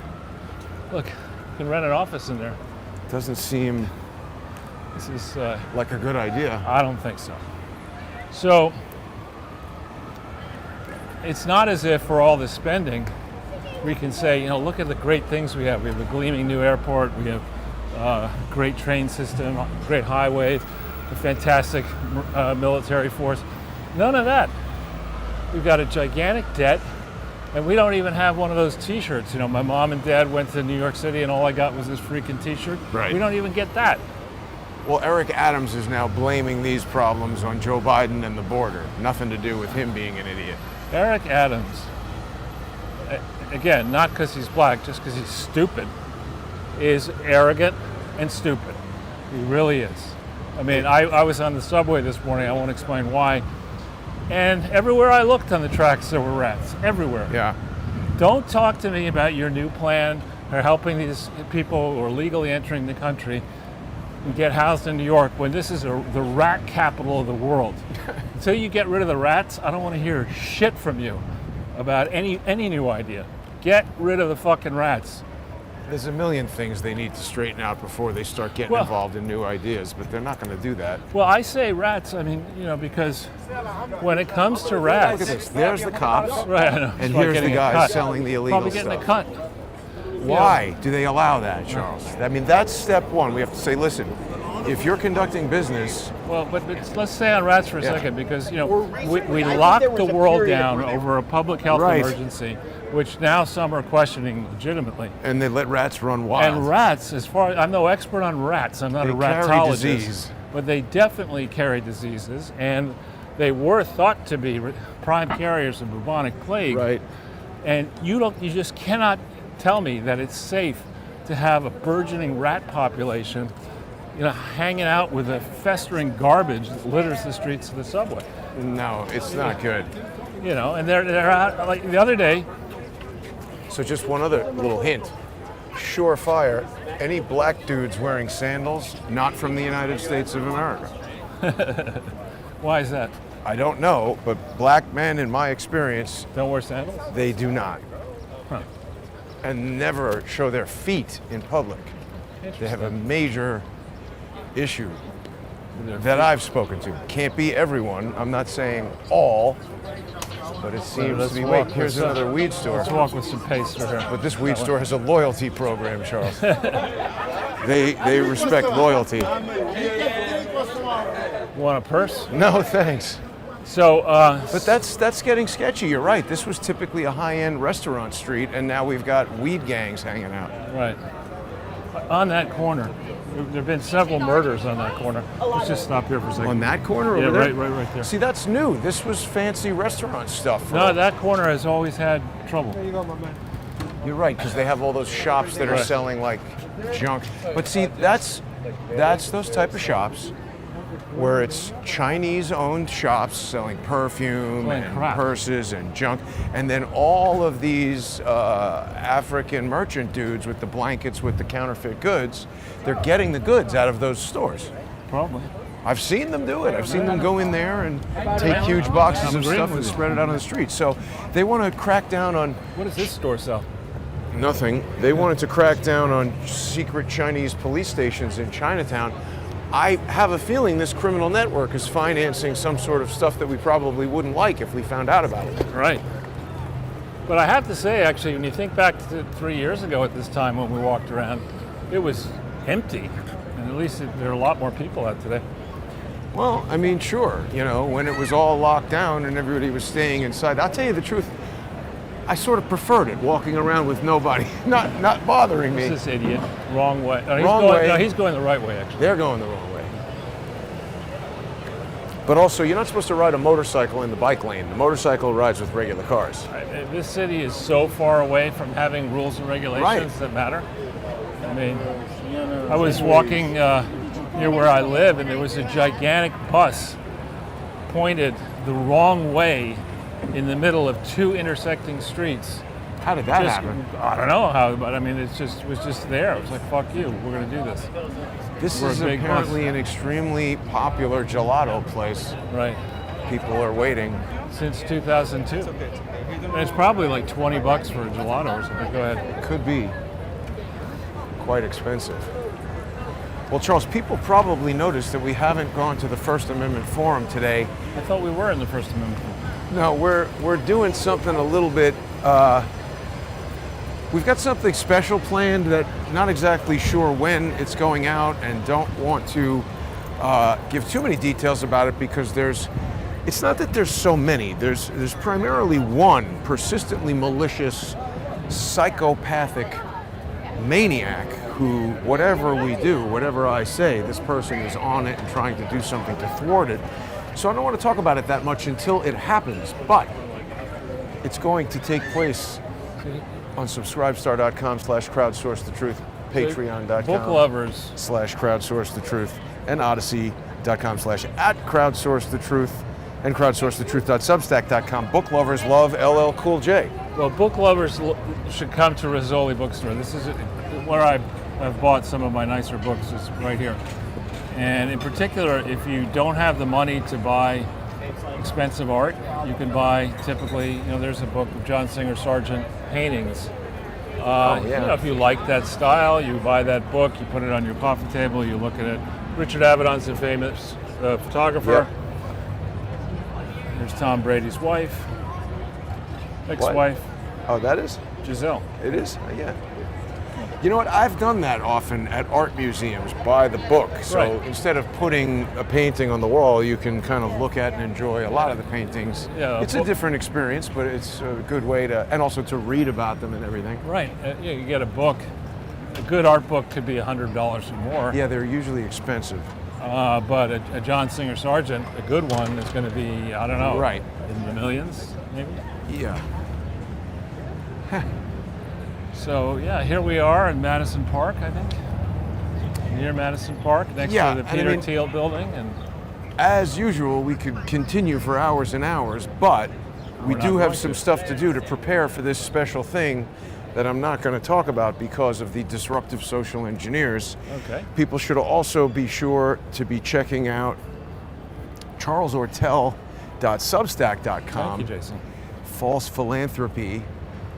Look, you can rent an office in there. Doesn't seem This is. like a good idea. I don't think so. So it's not as if for all this spending, we can say, look at the great things we have. We have a gleaming new airport. We have a great train system, great highways, a fantastic military force. None of that. We've got a gigantic debt, and we don't even have one of those T-shirts. You know, my mom and dad went to New York City, and all I got was this freaking T-shirt. Right. We don't even get that. Well, Eric Adams is now blaming these problems on Joe Biden and the border. Nothing to do with him being an idiot. Eric Adams, again, not because he's black, just because he's stupid, is arrogant and stupid. He really is. I mean, I was on the subway this morning. I won't explain why. And everywhere I looked on the tracks, there were rats. Everywhere. Yeah. Don't talk to me about your new plan or helping these people who are legally entering the country and get housed in New York when this is the rat capital of the world. Until you get rid of the rats, I don't want to hear shit from you about any new idea. Get rid of the fucking rats. There's a million things they need to straighten out before they start getting involved in new ideas, but they're not going to do that. Well, I say rats, I mean, you know, because when it comes to rats... Look at this. There's the cops, Right, I know. and It's like here's the getting a guys cut. selling the illegal Probably getting stuff. a cut. Why do they allow that, Charles? I mean, that's step one. We have to say, listen, if you're conducting business... Well, but let's stay on rats for a Yeah. second, because, you know, we locked the world down over a public health Right. emergency, which now some are questioning legitimately. And they let rats run wild. And rats, as far as I'm no expert on rats, I'm not They a carry ratologist, disease. but they definitely carry diseases, and they were thought to be prime carriers of bubonic plague. Right. And you just cannot tell me that it's safe to have a burgeoning rat population, you know, hanging out with the festering garbage that litters the streets of the subway. No, it's not good. You know, and they're out, like the other day. So just one other little hint. Surefire, any black dudes wearing sandals, not from the United States of America. Why is that? I don't know, but black men, in my experience, Don't wear sandals? they do not. Huh. And never show their feet in public. They have a major issue that I've spoken to. Can't be everyone. I'm not saying all, but it seems let's to be. walk Wait, here's with, another weed store. Let's walk with some pace through here. But this weed store has a loyalty program, Charles. They respect loyalty. Want a purse? No, thanks. So, But that's getting sketchy. You're right. This was typically a high-end restaurant street, and now we've got weed gangs hanging out. right. On that corner, there have been several murders on that corner. Let's just stop here for a second. On that corner over Yeah, there? right there. See, that's new. This was fancy restaurant stuff. No, that corner has always had trouble. You're right, because they have all those shops that are Right. selling like junk. But see, that's those type of shops where it's Chinese-owned shops selling perfume Selling and crap. purses and junk, and then all of these African merchant dudes with the blankets with the counterfeit goods, they're getting the goods out of those stores. Probably. I've seen them do it. I've seen them go in there and take huge boxes I'm of agreeing stuff and with you. spread it out on the street. So they want to crack down on What does this store sell? nothing. They wanted to crack down on secret Chinese police stations in Chinatown. I have a feeling this criminal network is financing some sort of stuff that we probably wouldn't like if we found out about it. Right. But I have to say, actually, when you think back to 3 years ago at this time when we walked around, it was empty. And at least there are a lot more people out today. Well, I mean, sure, you know, when it was all locked down and everybody was staying inside, I'll tell you the truth, I sort of preferred it, walking around with nobody, not bothering me. This idiot. Wrong way. No, Wrong way. No, he's going the right way, actually. They're going the wrong way. But also, you're not supposed to ride a motorcycle in the bike lane. The motorcycle rides with regular cars. This city is so far away from having rules and regulations Right. that matter. I mean, I was walking near where I live, and there was a gigantic bus pointed the wrong way in the middle of two intersecting streets. How did that Just- happen? I don't know how, but I mean, it was just there. It was like, fuck you, we're going to do this. This We're a is big apparently an extremely popular gelato place. Right. People are waiting. Since 2002. And it's probably like $20 for a gelato or something. Go ahead. Could be quite expensive. Well, Charles, people probably noticed that we haven't gone to the First Amendment Forum today. I thought we were in the First Amendment. No, we're doing something a little bit. We've got something special planned that not exactly sure when it's going out, and don't want to give too many details about it because there's It's not that there's so many. There's primarily one persistently malicious, psychopathic maniac who, whatever we do, whatever I say, this person is on it and trying to do something to thwart it. So I don't want to talk about it that much until it happens, but it's going to take place on subscribestar.com/crowdsourcethetruth, Book lovers. patreon.com/crowdsourcethetruth, and odyssey.com/@crowdsourcethetruth, and crowdsourcethetruth.substack.com. Book lovers love LL Cool J. Well, book lovers should come to Rizzoli Bookstore. This is where I've bought some of my nicer books, is right here. And in particular, if you don't have the money to buy expensive art, you can buy typically, there's a book of John Singer Sargent paintings. If you like that style, you buy that book, you put it on your coffee table, you look at it. Richard Avedon's a famous photographer. Yep. There's Tom Brady's wife, ex-wife. Oh, that is? Giselle. It is? Yeah. You know what? I've done that often at art museums, buy the book. So Right. instead of putting a painting on the wall, you can kind of look at and enjoy a lot of the paintings. Yeah, It's a different experience, but it's a good way to, and also to read about them and everything. Right. You get a book. A good art book could be $100 or more. Yeah, they're usually expensive. But a John Singer Sargent, a good one, is going to be, I don't know, Right. in the millions, maybe. Yeah. So yeah, here we are in Madison Park, I think, near Madison Park, next Yeah, to the and Peter I mean- Thiel building, and As usual, we could continue for hours and hours, but we We're not do going have some to. stuff to do to prepare for this special thing that I'm not going to talk about because of the disruptive social engineers. okay. People should also be sure to be checking out charlesortel.substack.com. Thank you, Jason. False philanthropy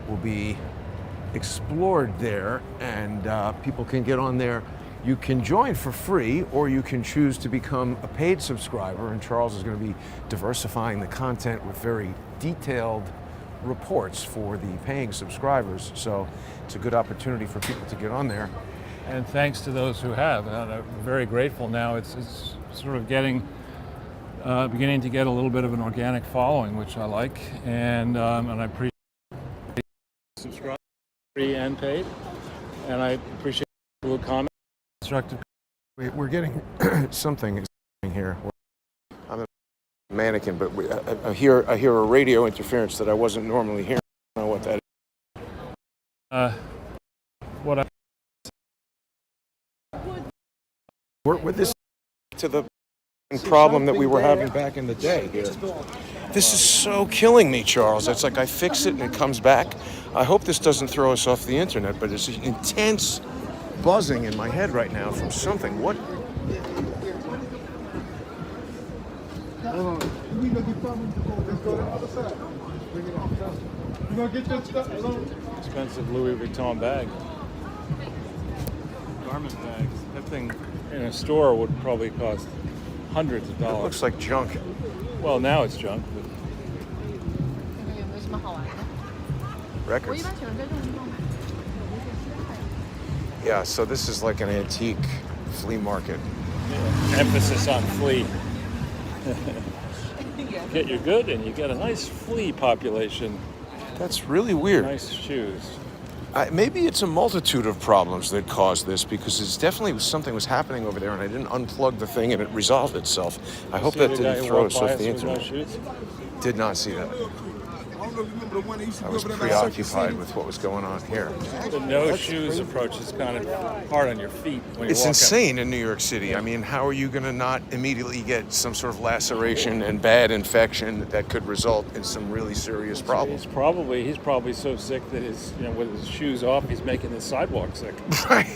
will be explored there, and people can get on there. You can join for free, or you can choose to become a paid subscriber, and Charles is going to be diversifying the content with very detailed reports for the paying subscribers. So it's a good opportunity for people to get on there. And thanks to those who have. I'm very grateful now. It's sort of beginning to get a little bit of an organic following, which I like, and I appreciate subscribe, free and paid, and I appreciate people who comment, constructive. We're getting something here. I'm a mannequin, but I hear a radio interference that I wasn't normally hearing. I don't know what that is. What I With this to the problem that we were having back in the day here. This is so killing me, Charles. It's like I fix it and it comes back. I hope this doesn't throw us off the internet, but it's intense buzzing in my head right now from something. What? expensive Louis Vuitton bag, garment bags. That thing in a store would probably cost hundreds of It dollars. looks like junk. Well, now it's junk. But 有没有什么好玩的？我一 Records. 般喜欢在这种地方买。 Yeah, so this is like an antique flea market. emphasis on flea. Get your good, and you get a nice flea population. That's really weird. Nice shoes. Maybe it's a multitude of problems that caused this, because it's definitely something was happening over there and I didn't unplug the thing and it resolved itself. I hope See that the guy didn't who throw walked us by off the with no internet. shoes? Did not see that. I was preoccupied with what was going on here. The no shoes approach is kind of hard on your feet when you It's walk insane in New York City. I mean, how are you going to not immediately get some sort of laceration and bad infection that could result in some really serious problems? He's probably so sick that with his shoes off, he's making the sidewalk sick. Right.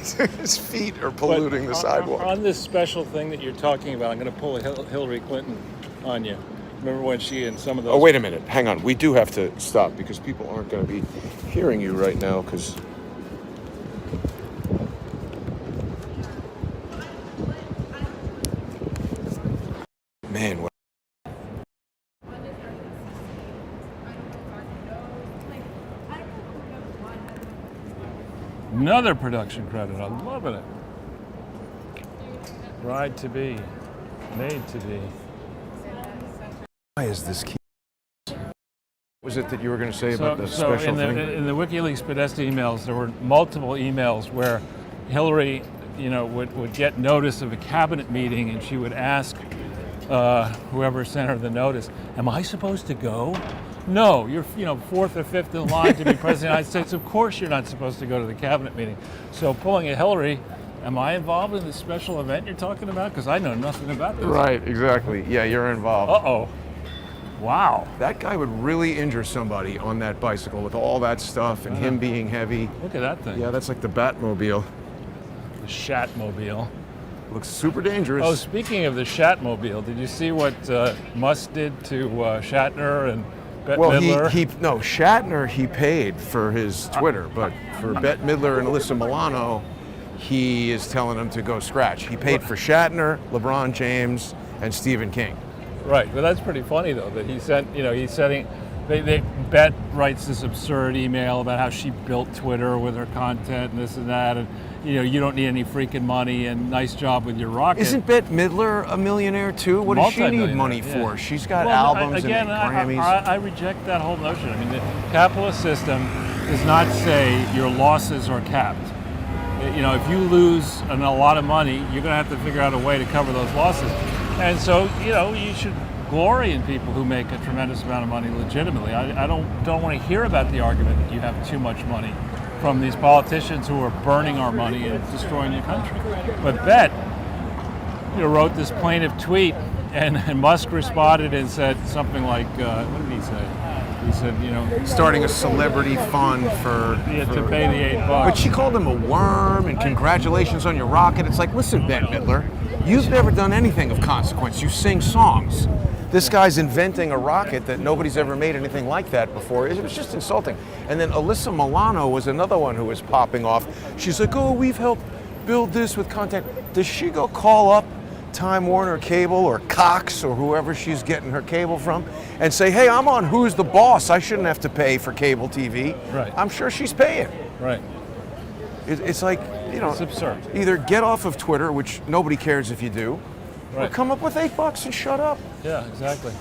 His feet are polluting the sidewalk. On this special thing that you're talking about, I'm going to pull a Hillary Clinton on you. Remember when she and some of those... Oh, wait a minute. Hang on. We do have to stop because people aren't going to be hearing you right now because... Man, what... Another production credit. I'm loving it. Bride to be, made to be. Why is this key? What was it that you were going to say about the So special thing? in the WikiLeaks Podesta emails, there were multiple emails where Hillary, would get notice of a cabinet meeting, and she would ask whoever sent her the notice, "Am I supposed to go?" No, you're fourth or fifth in line to be president of the United States. Of course, you're not supposed to go to the cabinet meeting. So pulling a Hillary. Am I involved in this special event you're talking about? Because I know nothing about this. Right, exactly. Yeah, you're involved. Uh-oh. Wow. That guy would really injure somebody on that bicycle with all that stuff and him being heavy. Look at that thing. Yeah, that's like the Batmobile. The Shatmobile. Looks super dangerous. Oh, speaking of the Shatmobile, did you see what Musk did to Shatner and Bette Midler? Shatner he paid for his Twitter, but for Bette Midler and Alyssa Milano, he is telling them to go scratch. He paid for Shatner, LeBron James, and Stephen King. Right, but that's pretty funny though that he sent. Bette writes this absurd email about how she built Twitter with her content and this and that, and you don't need any freaking money and nice job with your rocket. Isn't Bette Midler a millionaire too? What does she need money for? Yeah. She's got albums and Grammys. I reject that whole notion. I mean, the capitalist system does not say your losses are capped. If you lose a lot of money, you're going to have to figure out a way to cover those losses. And so, you should glory in people who make a tremendous amount of money legitimately. I don't want to hear about the argument that you have too much money from these politicians who are burning our money and destroying your country. But Bette, wrote this plaintive tweet, and Musk responded and said something like, what did he say? He said, starting a celebrity fund for to pay the $8. But she called him a worm and congratulations on your rocket. It's like, listen, Bette Midler, you've never done anything of consequence. You sing songs. This guy's inventing a rocket that nobody's ever made anything like that before. It was just insulting. And then Alyssa Milano was another one who was popping off. She's like, oh, we've helped build this with content. Does she go call up Time Warner Cable or Cox or whoever she's getting her cable from and say, hey, I'm on Who's the Boss. I shouldn't have to pay for cable TV. Right. I'm sure she's paying. Right. It's like, it's absurd. Either get off of Twitter, which nobody cares if you do, or come up with $8 and shut up. Yeah, exactly.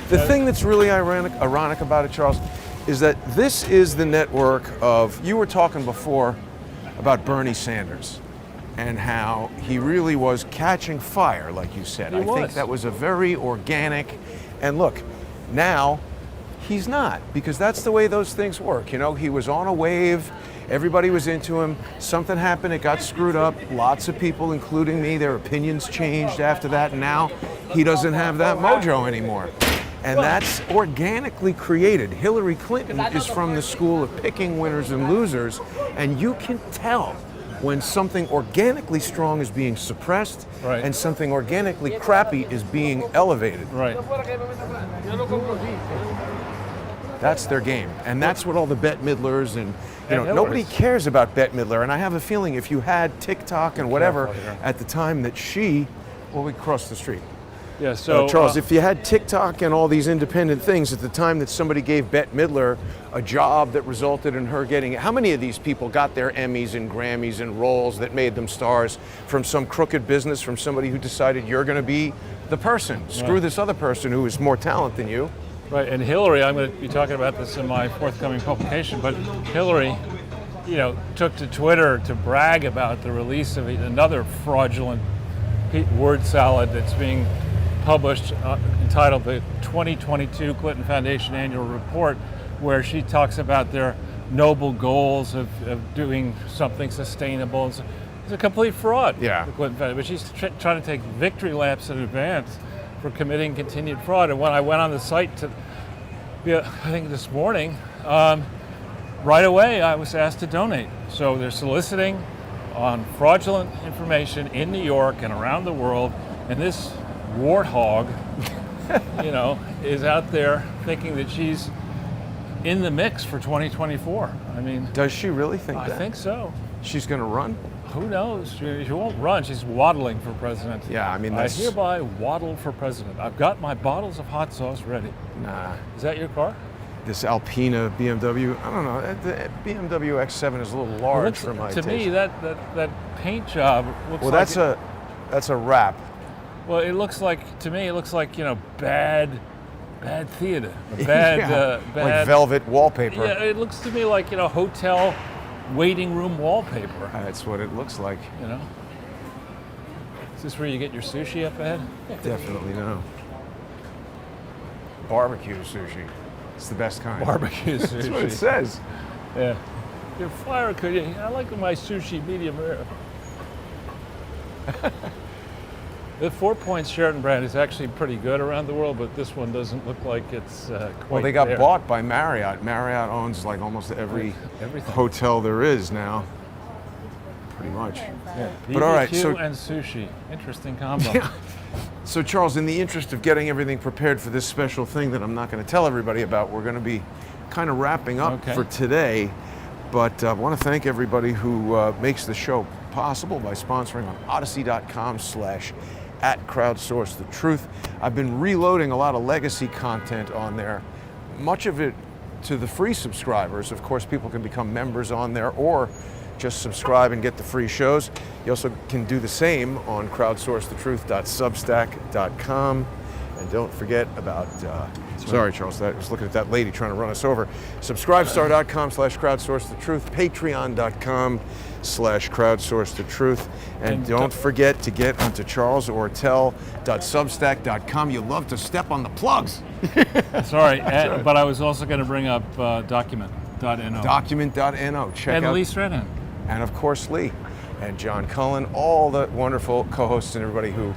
The thing that's really ironic about it, Charles, is that this is the network of, you were talking before about Bernie Sanders and how he really was catching fire, like you said. I think that was a very organic, and look, now he's not, because that's the way those things work. He was on a wave, everybody was into him, something happened, it got screwed up, lots of people, including me, their opinions changed after that, and now he doesn't have that mojo anymore. And that's organically created. Hillary Clinton is from the school of picking winners and losers, and you can tell when something organically strong is being suppressed and something organically crappy is being elevated. Right. That's their game. And that's what all the Bette Midlers and nobody cares about Bette Midler. And I have a feeling if you had TikTok and whatever at the time that we crossed the street. Yeah, so Charles, if you had TikTok and all these independent things at the time that somebody gave Bette Midler a job that resulted in her getting, how many of these people got their Emmys and Grammys and roles that made them stars from some crooked business, from somebody who decided you're going to be the person, screw this other person who is more talent than you? Right, and Hillary, I'm going to be talking about this in my forthcoming publication, but Hillary, took to Twitter to brag about the release of another fraudulent word salad that's being published entitled the 2022 Clinton Foundation Annual Report, where she talks about their noble goals of doing something sustainable. It's a complete fraud, the Clinton Foundation. But she's trying to take victory laps in advance for committing continued fraud. And when I went on the site I think this morning, right away I was asked to donate. So they're soliciting on fraudulent information in New York and around the world, and this warthog, is out there thinking that she's in the mix for 2024. I mean, does she really think that? I think so. She's going to run? Who knows? She won't run. She's waddling for president. Yeah, I mean, I hereby waddle for president. I've got my bottles of hot sauce ready. Nah. Is that your car? This Alpina BMW, I don't know. The BMW X7 is a little large for my taste. To me, that paint job looks well, like that's a wrap. Well, it looks like, to me, it looks like, bad theater. Bad, Yeah, bad. like velvet wallpaper. Yeah, it looks to me like, hotel waiting room wallpaper, That's what it looks like. Is this where you get your sushi up ahead? Definitely no. Barbecue sushi. It's the best kind. Barbecue sushi. That's what it says. Yeah. Your flyer could, I like my sushi medium rare. The 4 Points Sheraton brand is actually pretty good around the world, but this one doesn't look like it's quite Well, they got there. bought by Marriott. Marriott owns like almost every Everything. hotel there is now. Pretty much. Yeah. But all right, BBQ so- and sushi. Interesting combo. Yeah. So Charles, in the interest of getting everything prepared for this special thing that I'm not going to tell everybody about, we're going to be kind of wrapping up Okay. for today. But I want to thank everybody who makes the show possible by sponsoring on odyssey.com/@crowdsourcethetruth. I've been reloading a lot of legacy content on there, much of it to the free subscribers. Of course, people can become members on there or just subscribe and get the free shows. You also can do the same on crowdsourcethetruth.substack.com. And don't forget about, sorry, Charles, I was looking at that lady trying to run us over. Subscribestar.com/crowdsourcethetruth, patreon.com/crowdsourcethetruth. And don't forget to get onto charlesortel.substack.com. You love to step on the plugs. Sorry, but I was also going to bring up document.no. Document.no. Check And out. Lee Stratton. And of course, Lee and John Cullen, all the wonderful co-hosts and everybody who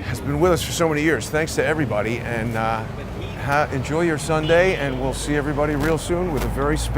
has been with us for so many years. Thanks to everybody, and enjoy your Sunday, and we'll see everybody real soon with a very special